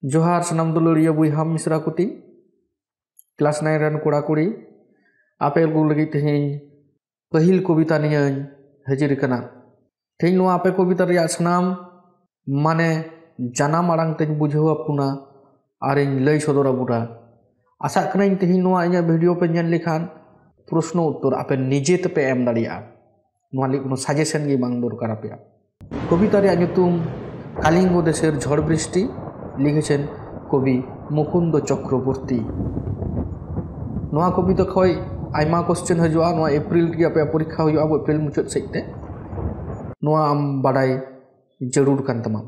जोहार सनाम दुलरिया बुहा मिश्रा कुटी क्लास 9 रन कोड़ा कुड़ी आपे को लगी तेहें पहिल कविता निये हजिर कना तेहें नो आपे कविता रिया सनाम माने जानाम आड़ांग तें बुझाव पुना और लई सदर बुरा आशा कना तेहें नो इᱧᱟᱹᱜ वीडियो पे ñᱮᱞ लेखान प्रश्न उत्तर आपे निजे पे एम दाड़िया नो ली कोनो सजेशन गे बांग दरकार आपे कविता रिया ñुतुम कालिंग देशेर झड़ बृष्टि लिखेছেন कवि मुकुंद चक्रवर्ती नोआ कविता खय आयमा क्वेश्चन हजुआ नोआ एप्रिल की आपे परीक्षा हुआ अब एप्रिल मुचाद सेते नोआ आम बाडाय जरूर कान तमा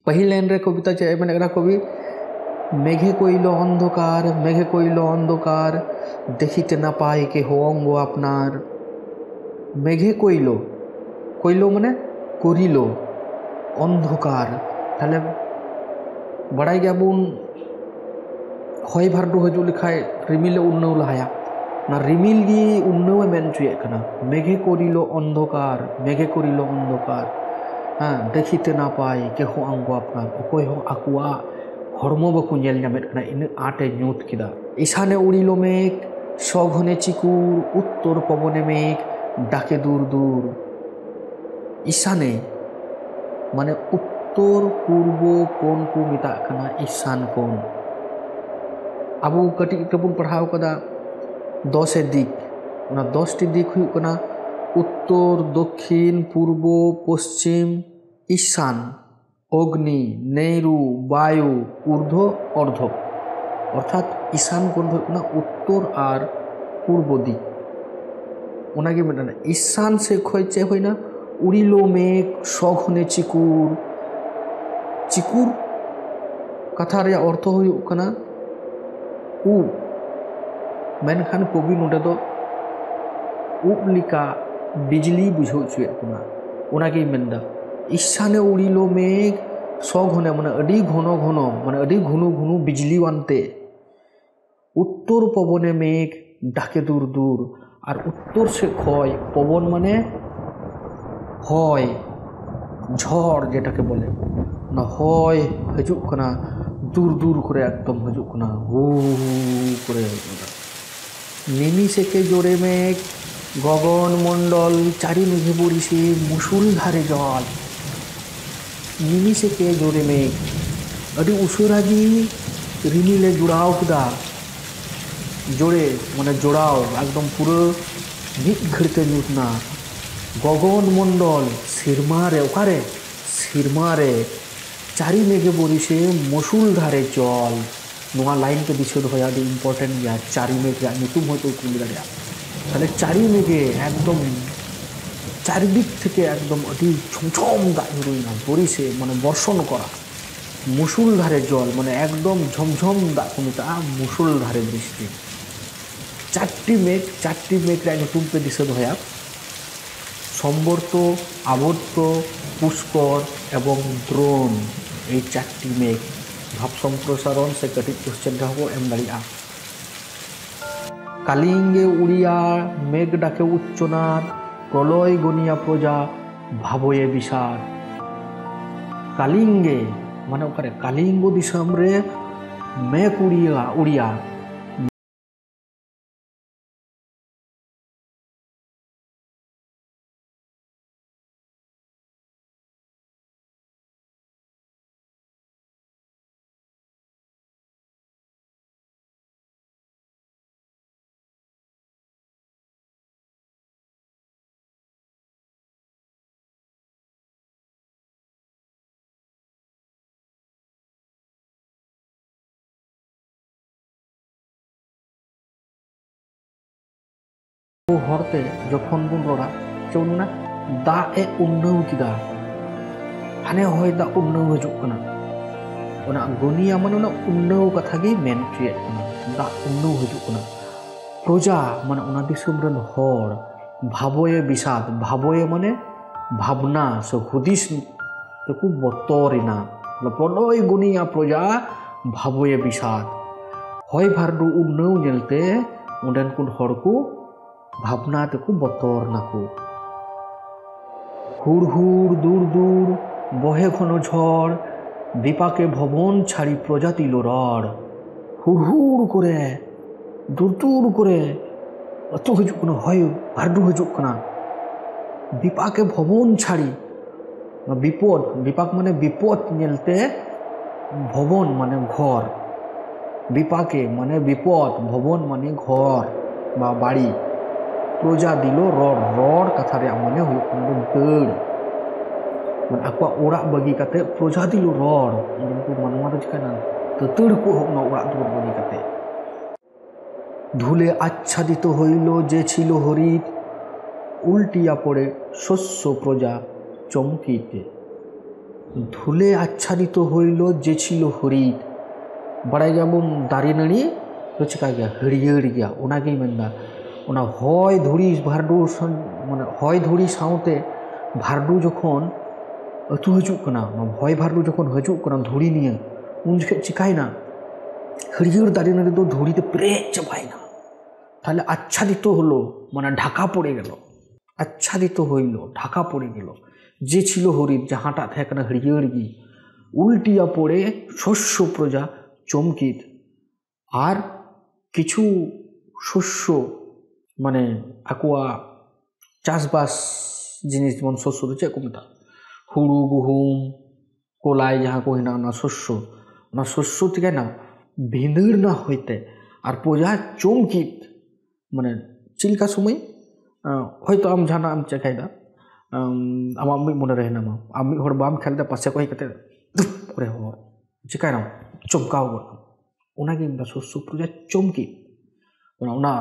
पहिल लाइन रे कविता चे मेनेगरा कवि मेघे कोइलो अंधकार देखिते ना पाई के हो अंग आपनार मेघे कोइलो माने करिलो अंधकार ताहले बड़ाई गया बुन हय भार्डु हजू लिखाय रिमिल उन्नव लहाया ना रिमिल गी उन्नव मेन चुये कना मेघे करिलो अंधकार हाँ देखिते ना पाई के हो अंगो आपनार अकोय हो आकुआ हरमो बाकु नेल नामेद कना इन आटे न्यूत किदा ईशाने उड़िलो मेघ सघने चिकुर उत्तर पवने मेघ डाके दूर दूर ईशाने माने उत्तर पूर्व कोण को मिता कना ईशान कोण अब कटी तबुन पढ़ाव कदा 10 दिक ओना 10 टी दिक हुई कना उत्तर दक्षिण पूर्व पश्चिम ईशान अग्नि नेरु वायु ऊर्ध्व अर्ध अर्थात ईशान कोण हुई कना उत्तर और पूर्व दिक ओनागे मेना ईशान से खय चे होइना उड़िलो मेघ सघने चिकुर चिकुर कथा रे अर्थ हुई कना उब मेनखान कवि नोडे दो उब लिका बिजली बुझो चुए कना ओनागे मेनदा ईशाने उड़िलो मेघ सघने माने अडी घन घन माने अडी घुनु घुनु बिजली वानते उत्तर पवने मेघ डाके दूर दूर और उत्तर से खय पवन माने हय झड़ जेटाके बोले ना हय हजु कना दूर दूर करे एकदम हजु कना हु करे निमी सेके जोड़े मेघ गगन मंडल चारि मेघे बरिसे मुसुलधारे जल निमी सेके जोड़े मेघ अडी उसुरागी रिमिले जुड़ाव किदा जोड़े माने जोड़ाव एकदम पूरा मिद घड़ते नुतना गगन मंडल सिरमारे ओकारे सिरमारे चारि मेघे बरिसे मुसुलधारे जल नोआ लाइन के दिशे होया दी इम्पोर्टेंट गया चारि मेघ रे नुतुम होतो कुल दाड़िया ताहले चारि मेघे एकदम चारिदिक थेके एकदम अति झमझम दाग झुरुइना बरिसे माने बर्षण करा मुसुलधारे जल माने एकदम झमझम दाग को मेता मुसुलधारे बृष्टि चारटी मेघ रे नुतुम पे दिशे होया सम्बर्त आवर्त पुष्कर एवं द्रोण ये चारटी मेघ भाव सम्प्रसारण से कटी क्वेश्चन को एम दाड़िया कालिंगे उड़िया मेघ डाके उच्चनाद प्रलय गनिया प्रजा भावये विषाद कालिंगे माने ओकारे कालिंग दिसम रे मेघ उड़िया हरते जखन बन रड़ा चौना दा ए उन्नव किदा हाने हय दा उन्नव हजु कना ओना गनिया माने ओना उन्नव कथा गे मेन चुए कना दा उन्नव हजु कना प्रजा माने ओना दिसम रन हर भावये विषाद भावये माने भावना से हुदिस तकु बतरिना प्रलय गनिया प्रजा भावये विषाद हय भारदु उन्नव नेलते ओंडेन कुन हरकु भावना तक बतर नाको हुड़ हुड़ दूर दूर बहे घन झड़ বিপাকে ভবন ছাড়ি প্রজা দিল রড়। হুড়হুড় করে দূর দূর করে অত হিজুক কানা, হয় ভার্ডু হিজুক কানা। বিপাকে ভবন ছাড়ি বিপদ, বিপাক মানে বিপদ নেলতে, ভবন মানে ঘর, বিপাকে মানে বিপদ, ভবন মানে ঘর বা বাড়ি, প্রজা দিল রড়। রড় কাথা ᱨᱮᱭᱟᱜ মানে ᱦᱩᱭᱩᱜ ᱠᱟᱱᱟ ᱫᱟᱹᱲ, মানে ᱟᱠᱚᱣᱟᱜ ᱚᱲᱟᱜ ᱵᱟᱹᱜᱤ ᱠᱟᱛᱮ প্রজা দিল রড়, উनको মানওয়া ᱫᱚ ᱪᱤᱠᱟᱹᱭᱱᱟ দাᱹড় ᱠᱚ ᱮᱦᱚᱵ ᱮᱱᱟ ᱚᱲᱟᱜ ᱫᱩᱣᱟᱹᱨ ᱵᱟᱹᱜᱤ ᱠᱟᱛᱮ। ধুলে আচ্ছাদিত হইল যে ছিল হরিত, উল্টিয়া পড়ে শস্য প্রজা চমকিতে। ধুলে আচ্ছাদিত হইল যে ছিল হরিত, ᱵᱟᱲᱟᱭ ᱜᱮᱭᱟᱵᱚᱱ ᱫᱟᱨᱮ ᱱᱟᱹᱲᱤ ᱫᱚ ᱪᱤᱠᱟ ᱜᱮᱭᱟ, ᱦᱟᱹᱨᱭᱟᱹᱲ ᱜᱮᱭᱟ। ᱚᱱᱟᱜᱤᱧ ᱢᱮᱱᱫᱟ, ᱚᱱᱟ ᱦᱚᱭ ᱫᱷᱩᱲᱤ ᱵᱷᱟᱨᱰᱩ মানে ᱦᱚᱭ ᱫᱷᱩᱲᱤ ᱥᱟᱶᱛᱮ ᱵᱷᱟᱨᱰᱩ ᱡᱚᱠᱷᱚᱱ ᱟᱹᱛᱩ ᱦᱤᱡᱩᱜ ᱠᱟᱱᱟ, ᱦᱚᱭ ᱵᱷᱟᱨᱰᱩ ᱡᱚᱠᱷᱚᱱ ᱦᱤᱡᱩᱜ ᱠᱟᱱᱟ ᱫᱷᱩᱲᱤ নিয়ে, উন ᱡᱚᱠᱷᱮᱡ ᱪᱤᱠᱟᱭᱱᱟ হরিয়ার দাড়ি নাড়ি তো ধুড়িতে পেরেক চাপাইনা। তাহলে আচ্ছাদিত হলো মানে ঢাকা পড়ে গেল, আচ্ছাদিত হইল ঢাকা পড়ে গেল যে ছিল হরিত, যাহাটা থাকে না হরিয়ার গি, উল্টিয়া পড়ে শস্য প্রজা চমকিত। আর কিছু শস্য মানে আকুয়া চাষবাস জিনিস, যেমন শস্য তো চেক মেতা, হুড়ু গুহুম কোলাই যাহা কহি না, না শস্য, না শস্য থেকে না ভিঁদড় না হইতে আর প্রজা চমকিত। মানে চিলকা সময় হয়তো আম ᱡᱟᱦᱟᱱᱟᱜ ᱟᱢ ᱪᱮᱠᱟᱭᱫᱟ, ᱟᱢᱟᱜ ᱢᱤᱫ ᱢᱚᱱᱮ ᱨᱮ ᱦᱮᱱᱟᱢᱟ, ᱟᱢ ᱢᱤᱫ ᱦᱚᱲ ᱵᱟᱢ ᱠᱷᱮᱞᱫᱟ, ᱯᱟᱥᱮ ᱠᱚ ᱦᱮᱡ ᱠᱟᱛᱮ ᱫᱩᱯ করে হওয়ার চিকাইনাম চমকাও গেল। ওনাকে শস্য প্রজা চমকিত, ওনা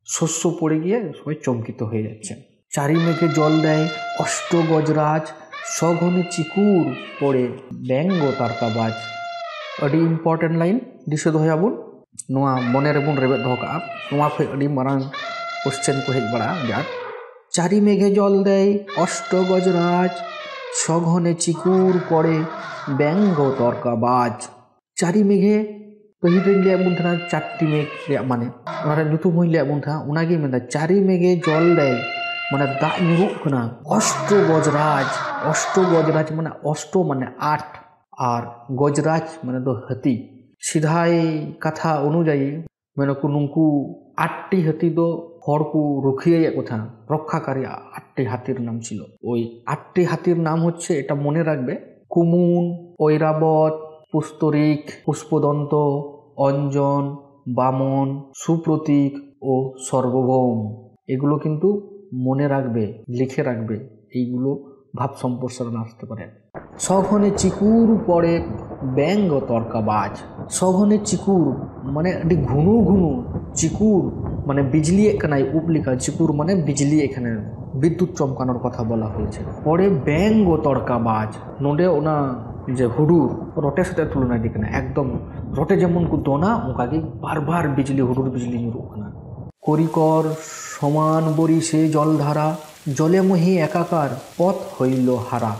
শস্য পড়ে গিয়ে সবাই চমকিত হয়ে যাচ্ছে। চারি মেঘে জল দেয় অষ্ট গজরাজ, সঘনে চিকুর পড়ে ব্যঙ্গ তারকাবাজ। আᱹᱰᱤ ইম্পর্টেন্ট লাইন দিশে দᱚᱦᱚᱭᱟᱵᱚᱱ, ᱱᱚᱣᱟ ᱢᱚᱱᱮ ᱨᱮᱵᱚᱱ ᱨᱮᱵᱮᱫ ᱫᱚᱦᱚ ᱠᱟᱜᱼᱟ, ᱱᱚᱣᱟ ᱠᱷᱚᱡ ᱟᱹᱰᱤ ᱢᱟᱨᱟᱝ কোশ্চেন কো হেজ বাড়া যাক। চারি মেঘে জল দেয় অষ্ট গজরাজ, সঘনে চিকুর পড়ে ব্যঙ্গ তর্কাবাজ। চারি মেঘে ᱯᱟᱹᱦᱤᱞ ᱨᱮᱧ ᱞᱟᱹᱭᱟᱫ ᱵᱚᱱ ᱛᱟᱦᱮᱱᱟ ᱪᱟᱨᱴᱤ ᱢᱮঘ ᱨᱮᱭᱟᱜ ᱢᱟᱱᱮ, ᱚᱱᱟ ᱨᱮᱭᱟᱜ ᱧᱩᱛᱩᱢ ᱦᱚᱧ ᱞᱟᱹᱭᱟᱫ ᱵᱚᱱ ᱛᱟᱦᱮᱱᱟ, ᱚᱱᱟᱜᱮᱧ ᱢᱮᱱᱫᱟ ᱪᱟরি মেঘে জল দেয় মানে দাগ ᱧᱩᱨᱩᱜ ᱠᱟᱱᱟ। অষ্ট গজরাজ, অষ্ট গজরাজ মানে অষ্ট মানে আট, আর গজরাজ মানে তো হাতি। সিধাই কথা অনুযায়ী মানে নুনকু আটটি হাতি তো হড় কো রুখিয়ে কথা, রক্ষাকারী আটটি হাতির নাম ছিল। ওই আটটি হাতির নাম হচ্ছে, এটা মনে রাখবে, কুমুন, ঐরাবত, পুস্তরিক, পুষ্পদন্ত, অঞ্জন, বামন, সুপ্রতীক ও সর্বভৌম। এগুলো কিন্তু মনে রাখবে, লিখে রাখবে, এইগুলো ভাব সম্প্রসারণ আসতে পারে। সঘনে চিকুর পড়ে ব্যঙ্গ তর্কাবাজ। সঘনে চিকুর মানে আᱹᱰᱤ ঘুনু ঘুনু, চিকুর মানে বিজলি কানাই উপলিকা, চিকুর মানে বিজলি, এখানে বিদ্যুৎ চমকানোর কথা বলা হয়েছে। পরে ব্যঙ্গ তর্কাবাজ, নোডে ওনা যে হুডুর রটের সাথে তুলনা দিকে না, একদম রটে যেমন কো দোনা ওকাকে বারবার বিজলি হুডুর বিজলি nyuruh কানা। করিকর সমান বরিশে জলধারা, জলে মহি একাকার পথ হইল হারা।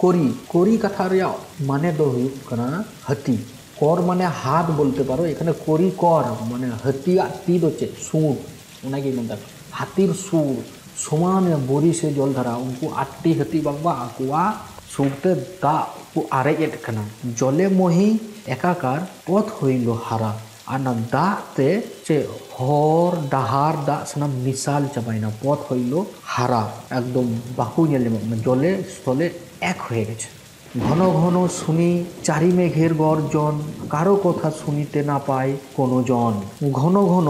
করি, করি কাথা রেয়াগ মানে দো হুয়ুগ কানা হাতি। কর মানে হাত বলতে পারো, এখানে করি কর মানে হাতিয়ার তি দো চে সুর, ওনাকে মেনদা হাতির সুর সমানে বরিশে জলধারা। উনকু আটটি হাতি বাবা আকুয়া সুরতে দা কো আরেজেদ কানা। জলে মহি একাকার পথ হইল হারা। আর না দাতে চে হর ডাহার দা সানাম মিশাল চাবাইনা, পথ হইল হারা, একদম বাকু নেলে জলে স্থলে এক হয়ে গেছে। ঘন ঘন শুনি চারি মেঘের গর্জন, কারো কথা শুনিতে না পায় কোনো জন। ঘন ঘন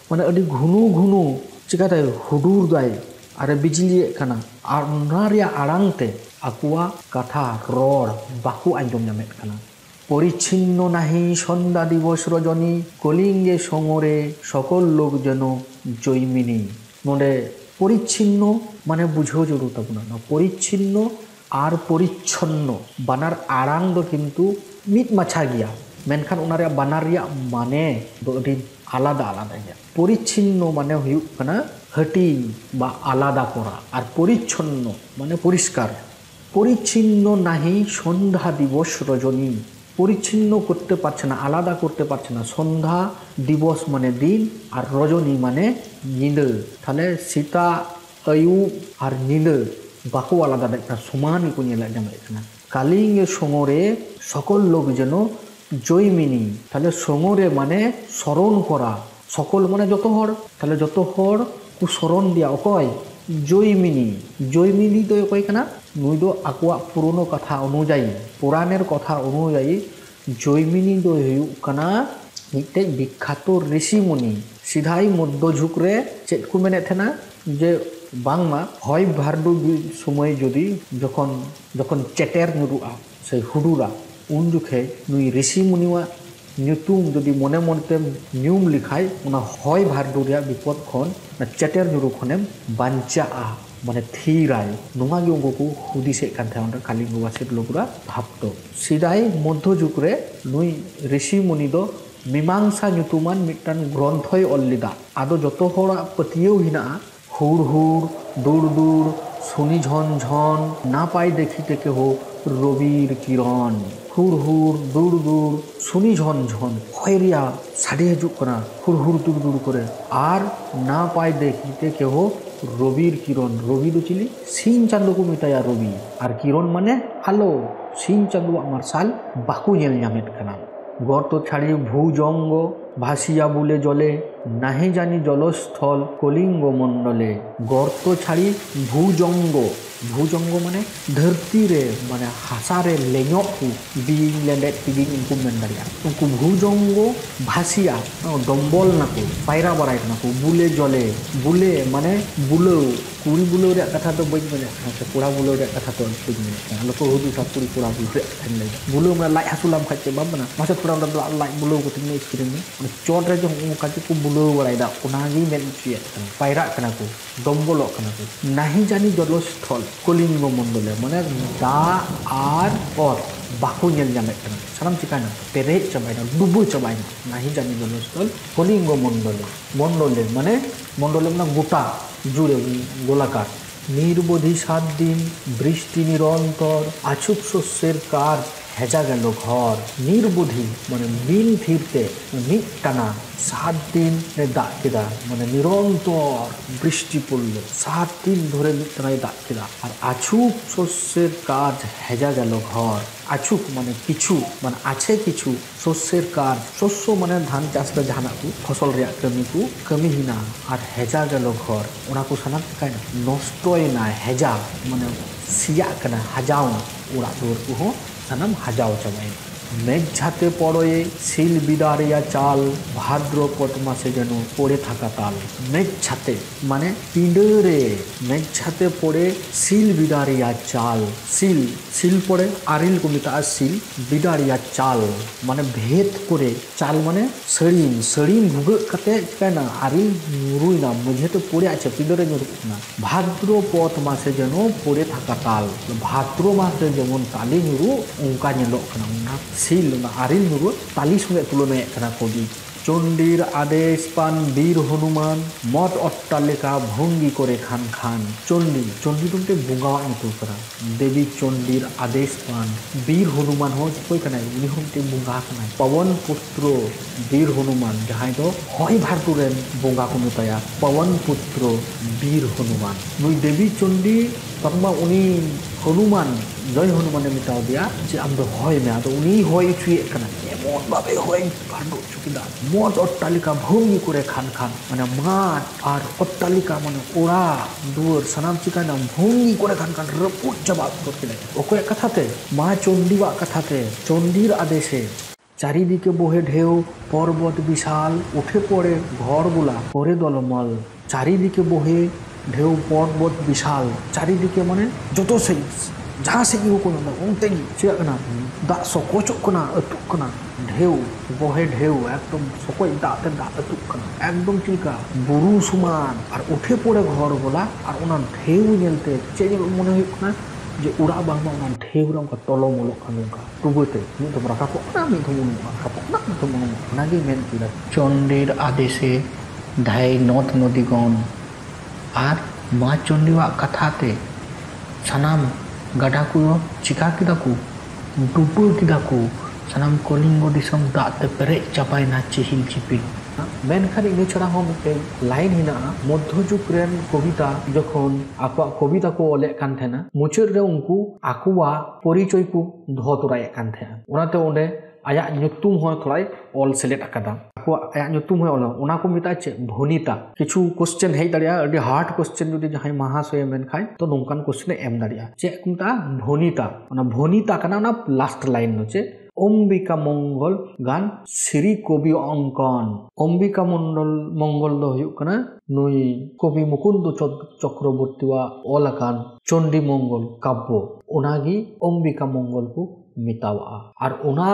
মানে আᱹᱰᱤ ঘুনু ঘুনু চিকাতে হুডুর দায় আর বিজলি কানা, আর ওনা রেয়াগ আড়াং তে আকুয়া কাথা রড় বাকু আঞ্জম ᱧᱟᱢᱮᱫ কানা। পরিচ্ছিন্ন নাহি সন্ধ্যা দিবস রজনী, কলিঙ্গে সমরে সকল লোক যেন জৈমিনী। নোডে পরিচ্ছিন্ন মানে বুঝেও জরুর তাবনা না, পরিচ্ছিন্ন আর পরিচ্ছন্ন বানার আড়াং দো কিন্তু মিট মাছা গিয়া, মেনখান ওনা রেয়াগ বানার রেয়াগ মানে দো আᱹᱰᱤ আলাদা আলাদা গিয়া। পরিচ্ছিন্ন মানে হুয়ুগ কানা হাটিং বা আলাদা করা, আর পরিচ্ছন্ন মানে পরিষ্কার। পরিচ্ছিন্ন নাহি সন্ধ্যা দিবস রজনী, পরিচ্ছিন্ন করতে পারছে না, আলাদা করতে পারছে না। সন্ধ্যা দিবস মানে দিন, আর রজনী মানে নিদে। তাহলে সীতা আয়ুব আর নিদে বাকু আলাদা দেখা, সমানই কো ᱧᱮᱞ ᱧᱟᱢᱮᱫ ᱠᱟᱱᱟ। কালিঙ্গে সমরে সকল লোক যেন জৈমিনী, তাহলে সঙরে মানে স্মরণ করা, সকল মানে যত হর, তাহলে যত হর কু স্মরণ দিয়া অকয় জৈমিনী। জৈমিনী ᱫᱚ ᱚᱠᱚᱭ ᱠᱟᱱᱟ? ᱱᱩᱭ ᱫᱚ ᱟᱠᱚᱣᱟᱜ ᱯᱩᱨᱳᱱᱳ ᱠᱟᱛᱷᱟ ᱚᱱᱩᱡᱟᱭᱤ, ᱯᱩᱨᱟণের কথা অনুযায়ী জৈমিনী ᱫᱚ ᱦᱩᱭᱩᱜ ᱠᱟᱱᱟ ᱢᱤᱫᱴᱮᱡ বিখ্যাত ঋষিমুনি। সিধাই মধ্যযুগ রে চেদ কো মেনে থানা যে বাংমা হয় ভার্ডু সময় যদি যখন যখন চেটের ᱧᱩᱨᱩᱜᱼᱟ সেই হুডুরা উন জুখে নুই ঋষিমুনিওয়া nyutum যদি মনে মনতে নিয়ম লিখায় ওনা হয় ভার্ডু রিয়া বিপদ খন না চেটের ᱧᱩᱨᱩ খনেম বাঞ্চাআ মানে থিরাই নোয়া গে উঙ্গো কো হুদিসে কান থাউন কালিঙ্গ বাসিক লোকরা ভাবতো। সিদাই মধ্যযুগ রে নুই ঋষিমুনি দ মীমাংসা nyutuman মিটান গ্রন্থই অল্লিদা। আদো যত হড়া পতিয়েও হিনা হুড় হুড় দূর দূর শুনি ঝন ঝন না পাই দেখিতে কেহ রবির কিরণ। হুড় হুড় দূর দূর শুনি ঝন ঝন হয় রিয়া সাড়ে হিজুগ কানা হুড় হুড় দূর দূর করে আর না পাই দেখিতে কেহ রবির কিরণ। রবি দো চিলি সিন চাঁদো কো মেতায়া রবি, আর কিরণ মানে আলো। সিন চাঁদো মার্শাল বাকু ñᱮᱞ ᱧᱟᱢᱮᱫ ᱠᱟᱱᱟ। গর্ত ছাড়ি ভূজঙ্গ ভাসিয়া বুলে জলে নাহি জানি জলস্থল কলিঙ্গ মণ্ডলে। গর্ত ছাড়ি ভূজঙ্গ, ভূজঙ্গ মানে ধরती রে মানে হাসারে লেñok ku biing lendet biing unku men daria unku ভূজঙ্গ ভাসিয়া দম্বল নাকু পায়রা বাড়াই নাকু বুলে জলে। বুলে মানে বুলো কুড়ি বুলো রে কথা তো বই মানে কোড়া বুলো রে কথা তো বই মানে আলো তো হুদু সব কুড়ি কোড়া বুলো রে থাকলে বুলো মানে লাই হাসুলাম খাইতে বাবনা মাসে কোড়া লাই বুলো ko tinne experience মানে চট রে যে কাজে কো বুলো বাড়াই দা ওনাগি মেন চিয়ে পায়রা কানা কো দম্বলক কানা কো নাহি জানি জলস্থল কলিঙ্গ মণ্ডলে মানে দা আর পথ Baku ñel ñamet kana saram chikana pere chabaina dubu chabaina nahi jani জলস্থল কলিঙ্গ মণ্ডলে। মণ্ডলে মানে মণ্ডলে মানে গোটা জুড়ে গোলাকার। নির্বোধি 7 দিন বৃষ্টি নিরন্তর আছুক শস্যের কার হেজা গেল ঘর। নির্বোধি মানে বিন থিরতে টানা 7 দিন দাগ কেদা মানে নিরন্তর বৃষ্টি পড়লো 7 দিন ধরে টানায় দাগ কেদা। আর আছুক শস্যের কাজ হেজা গেল ঘর। আছুক মানে কিছু মানে আছে কিছু, শস্যের কাজ শস্য মানে ধান চাষ রে জাহানাক কো ফসল রে কামি কো কামি হিনা। আর হেজা গেল ঘর ওনা কো সানাম কাই নষ্টই না হেজা মানে সিয়া কানা হাজাও ওরা দূর কো সানাম হাজাও চাবাই। মেঘঝাতে পড়ে শিল বিদারিয়া চাল ভাদ্রপদ মাসে যেন পড়ে থাকা তাল। মেঘঝাতে মানে পিঁড়ে, মেঘঝাতে পড়ে শিল বিদারিয়া চাল। শিল শিল পড়ে আরিল কো মেতা শিল বিদারিয়া চাল মানে ভেদ করে চাল মানে সড়িন সড়িন ভুগে কাতে কেনা আরিল নুরুই না মেঝেতে পড়ে আছে পিঁড়ে নুরুক না। ভাদ্রপদ মাসে যেন পড়ে থাকা তাল, ভাদ্র মাসে যেমন তালি নুরু অঙ্কা ñelok kana না শিল না আরিল নুরু তালি সঙ্গে তুলনায় কানা কবি। চণ্ডীর আদেশ পান বীর হনুমান মঠ অট্টালিকা ভঙ্গি করে খান খান। চণ্ডী চণ্ডী বলতে বঙ্গাওয়া নিতু করা দেবী চণ্ডীর আদেশ পান বীর হনুমান হো কই কানা উনি হতে বঙ্গা কানা পवन পুত্র বীর হনুমান যাহাই দো হয় ভারতুরেন বঙ্গা কো মেতায়া পवन পুত্র বীর হনুমান। নুই দেবী চণ্ডী তকমা উনি হনুমান জয় হনুমানে মেটাও দিয়া যে আমরা হয় মে আদো উনি হয় চুয়ে কানা এমন ভাবে হয় ভান্ডো চুকিদা মঠ অট্টালিকা ভঙ্গি করে খান খান মানে মাঠ আর অট্টালিকা মানে ওরা দুয়ার সানাম চিকানা ভঙ্গি করে খান খান রপুট জবাব করতে লাগে। ওকে কথাতে মা চণ্ডীবা কথাতে চণ্ডীর আদেশে চারিদিকে বহে ঢেউ পর্বত বিশাল উঠে পড়ে ঘরগুলা করে দলমল। চারিদিকে বহে ঢেউ পর্বত বিশাল, চারিদিকে মানে যত সেই जहाँ से वो को उनते चेकना दा सकना अतुकना ढेउ बहे ढेउ एकदम सकई दाते दा अतुकना एकदम चिका बुरु समान और उठे पड़े घर बोला और उना ढेउ नेलते चे मन हुकना जे उड़ा बांगा उना ढेउ रंका तलो मलक कानुका तुबते नि तो राकापो ना नि तो मन राकापो ना तो मन नागे मेन किला। चंडीर आदेशे धाय नद नदीगण और मा चंडीवा कथाते सानाम गाडा को चिका किदा को डुबो किदा को sanam Kolinggo disam dak te perek capaina chihil chipil मेनखान इन छड़ा हम मिट्टे लाइन हिना मध्यजुग रेन कविता जखन आकवा कविता को ओले कान थेना मुचाद रे उनको आकुवा परिचय को दोहो तोराये कान थेना ओनाते ओंडे आया nyutum हो थोड़ाई ऑल सेलेक्ट अकादा आकुवा आया nyutum हो ऑल ओना को मिता चे भनिता किछु क्वेश्चन हेइ दाड़िया अडी हार्ड क्वेश्चन जुदि जहां महाशय मेनखाय तो नोंकान क्वेश्चन एम दाड़िया चे कुमता भनिता ओना भनिता काना ओना लास्ट लाइन नो चे अम्बिका मंगल गान श्री कवि अंकन अम्बिका मंगल दो हुयुग कना नुई कवि मुकुंद चक्रवर्तीवा ओलाकान चंडी मंगल काव्य ओनागी अम्बिका मंगल को मितावा और ओना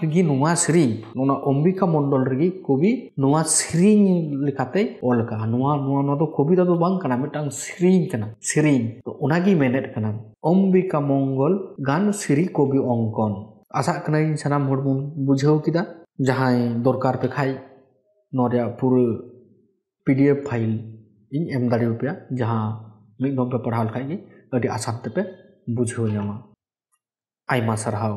रिगी नुआ श्री ओना अम्बिका मंडल रिगी कवि नुआ श्री लिखाते ओलका नुआ नुआ नुआ तो कविता तो बांग कना मिटांग श्री कना श्री तो ओनागी मेनेट कना अम्बिका मंगल गान श्री कवि अंकन आशा कनाई सानाम हर बन बुझाव किदा जहां दरकार पे खाई नोरिया पूरे पीडीएफ फाइल इन एम दाड़ी पे जहां मिद दम पे पढ़ाल खाई गे अडी आसान ते पे बुझाव ᱧᱟᱢᱟ आयमा सरहाव।